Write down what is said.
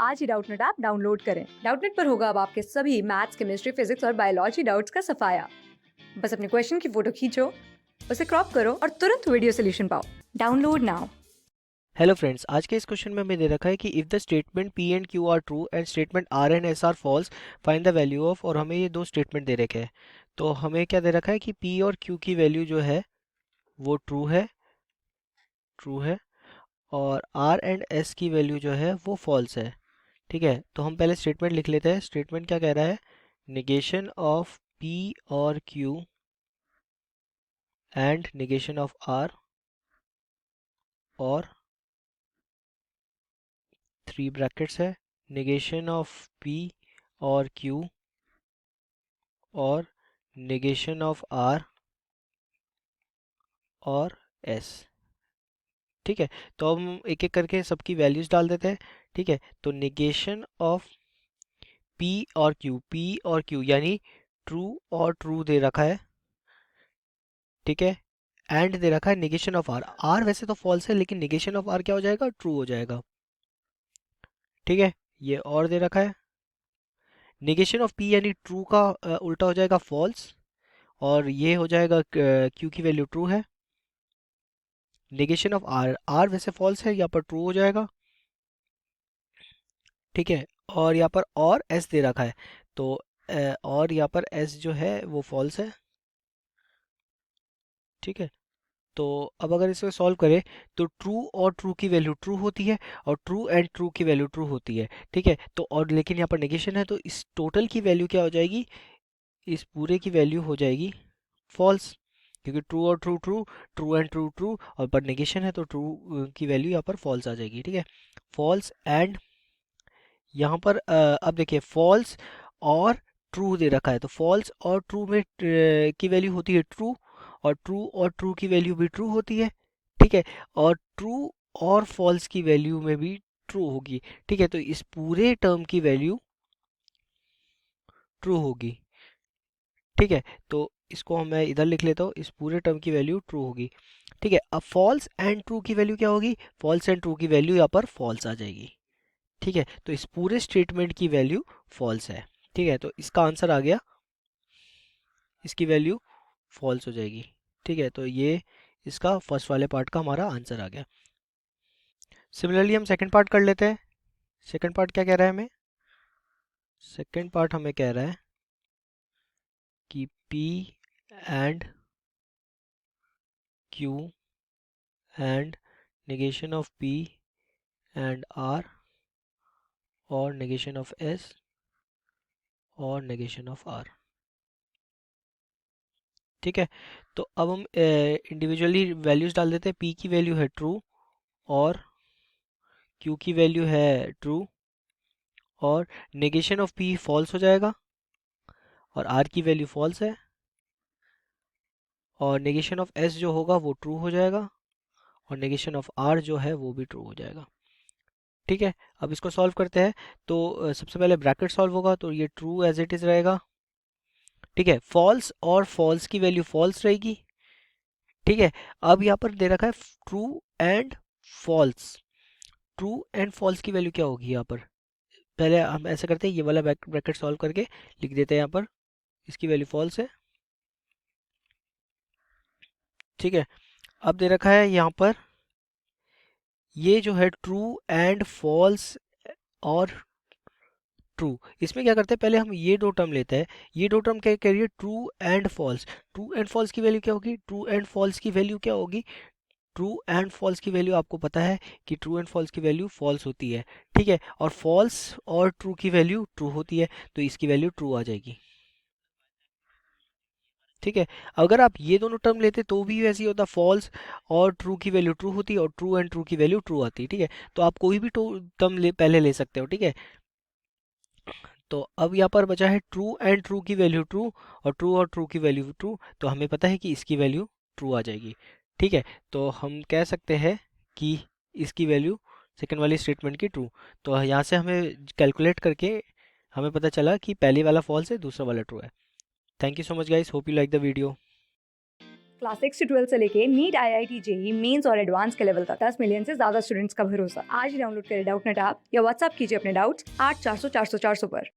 आज ही Doubtnut app download करें। Doubtnut पर होगा अब आपके सभी मैथ्स, केमिस्ट्री, फिजिक्स और बायोलॉजी डाउट्स का सफाया। बस अपने क्वेश्चन की फोटो खींचो, उसे क्रॉप करो और तुरंत वीडियो सोल्यूशन पाओ। Download now. हेलो फ्रेंड्स, आज के इस क्वेश्चन में हमें दे रखा है कि if the statement p and q are true and statement r and s are false, find the value of. और हमें ये दो स्टेटमेंट दे रखे हैं। तो हमें क्या दे रखा है कि पी और क्यू की वैल्यू जो है वो ट्रू है और आर एंड एस की वैल्यू जो है वो फॉल्स है। ठीक है, तो हम पहले स्टेटमेंट लिख लेते हैं। स्टेटमेंट क्या कह रहा है? निगेशन ऑफ पी और q and negation of r और थ्री ब्रैकेट्स है, निगेशन ऑफ पी और क्यू और निगेशन ऑफ आर और एस। ठीक है, तो हम एक एक करके सबकी वैल्यूज डाल देते हैं। ठीक है, तो निगेशन ऑफ पी और क्यू यानी ट्रू और ट्रू दे रखा है। ठीक है, एंड दे रखा है निगेशन ऑफ आर। आर वैसे तो फॉल्स है लेकिन निगेशन ऑफ आर क्या हो जाएगा? ट्रू हो जाएगा। ठीक है, ये और दे रखा है निगेशन ऑफ पी यानी ट्रू का उल्टा हो जाएगा फॉल्स, और ये हो जाएगा क्यू की वैल्यू ट्रू है। नेगेशन ऑफ आर, आर वैसे फॉल्स है, यहाँ पर ट्रू हो जाएगा। ठीक है, और यहाँ पर और एस दे रखा है, तो और यहाँ पर एस जो है वो फॉल्स है। ठीक है, तो अब अगर इसको सॉल्व करें तो ट्रू और ट्रू की वैल्यू ट्रू होती है और ट्रू एंड ट्रू की वैल्यू ट्रू होती है। ठीक है, तो और लेकिन यहाँ पर नेगेशन है, तो इस टोटल की वैल्यू क्या हो जाएगी? इस पूरे की वैल्यू हो जाएगी फॉल्स, क्योंकि ट्रू और true true, true and true true, और पर नेगेशन है तो ट्रू की वैल्यू यहाँ पर फॉल्स आ जाएगी। ठीक है, फॉल्स एंड यहाँ पर अब देखिए फॉल्स और ट्रू दे रखा है, तो फॉल्स और ट्रू में की वैल्यू होती है ट्रू, और ट्रू की वैल्यू भी ट्रू होती है। ठीक है, और ट्रू और फॉल्स की वैल्यू में भी ट्रू होगी। ठीक है, तो इस पूरे टर्म की वैल्यू ट्रू होगी। ठीक है, तो इसको मैं इधर लिख लेता हूँ, इस पूरे टर्म की वैल्यू ट्रू होगी। ठीक है, अब फॉल्स एंड ट्रू की वैल्यू क्या होगी? फॉल्स एंड ट्रू की वैल्यू यहाँ पर फॉल्स आ जाएगी। ठीक है, तो इस पूरे स्टेटमेंट की वैल्यू फॉल्स है। ठीक है, तो इसका आंसर आ गया, इसकी वैल्यू फॉल्स हो जाएगी। ठीक है, तो ये इसका फर्स्ट वाले पार्ट का हमारा आंसर आ गया। सिमिलरली हम सेकंड पार्ट कर लेते हैं। सेकंड पार्ट क्या कह रहा है हमें? सेकंड पार्ट हमें कह रहा है कि P and Q and negation of P and R और negation of S और negation of R। ठीक है, तो अब हम इंडिविजुअली वैल्यूज डाल देते हैं। P की वैल्यू है ट्रू और Q की वैल्यू है ट्रू, और नेगेशन ऑफ P फॉल्स हो जाएगा और R की वैल्यू फॉल्स है, और नेगेशन ऑफ S जो होगा वो ट्रू हो जाएगा, और नेगेशन ऑफ R जो है वो भी ट्रू हो जाएगा। ठीक है, अब इसको सॉल्व करते हैं। तो सबसे पहले ब्रैकेट सॉल्व होगा, तो ये ट्रू एज इट इज रहेगा। ठीक है, फॉल्स और फॉल्स की वैल्यू फॉल्स रहेगी। ठीक है, अब यहाँ पर दे रखा है true and false. True and false की वैल्यू क्या होगी यहाँ पर? पहले हम ऐसा करते हैं, ये वाला ब्रैकेट सॉल्व करके लिख देते हैं यहाँ पर, इसकी वैल्यू फॉल्स है। ठीक है, अब दे रखा है यहाँ पर ये जो है ट्रू एंड फॉल्स और ट्रू, इसमें क्या करते हैं, पहले हम ये दो टर्म लेते हैं। ये दो टर्म क्या करिए? True and false. True and false की वैल्यू क्या होगी? ट्रू एंड फॉल्स की वैल्यू क्या होगी? ट्रू एंड फॉल्स की वैल्यू आपको पता है कि ट्रू एंड फॉल्स की वैल्यू फॉल्स होती है। ठीक है, और फॉल्स और ट्रू की वैल्यू ट्रू होती है, तो इसकी वैल्यू ट्रू आ जाएगी। ठीक है, अगर आप ये दोनों टर्म लेते तो भी वैसे ही होता, फॉल्स और ट्रू की वैल्यू ट्रू होती है और ट्रू एंड ट्रू की वैल्यू ट्रू आती है। ठीक है, तो आप कोई भी टर्म पहले ले सकते हो। ठीक है, तो अब यहाँ पर बचा है ट्रू एंड ट्रू की वैल्यू ट्रू और ट्रू की वैल्यू ट्रू, तो हमें पता है कि इसकी वैल्यू ट्रू आ जाएगी। ठीक है, तो हम कह सकते हैं कि इसकी वैल्यू सेकंड वाली स्टेटमेंट की ट्रू। तो यहाँ से हमें कैलकुलेट करके हमें पता चला कि पहले वाला फॉल्स है, दूसरा वाला ट्रू है। Thank you so much guys, hope you like the video. Class 6 से 12 से लेके नीट, IIT, जेई मेंस और एडवांस के लेवल तक 10 मिलियन से ज्यादा स्टूडेंट्स का भरोसा। आज ही डाउनलोड करें डाउटनेट ऐप या व्हाट्सएप कीजिए अपने डाउट्स 8400 400 400 पर।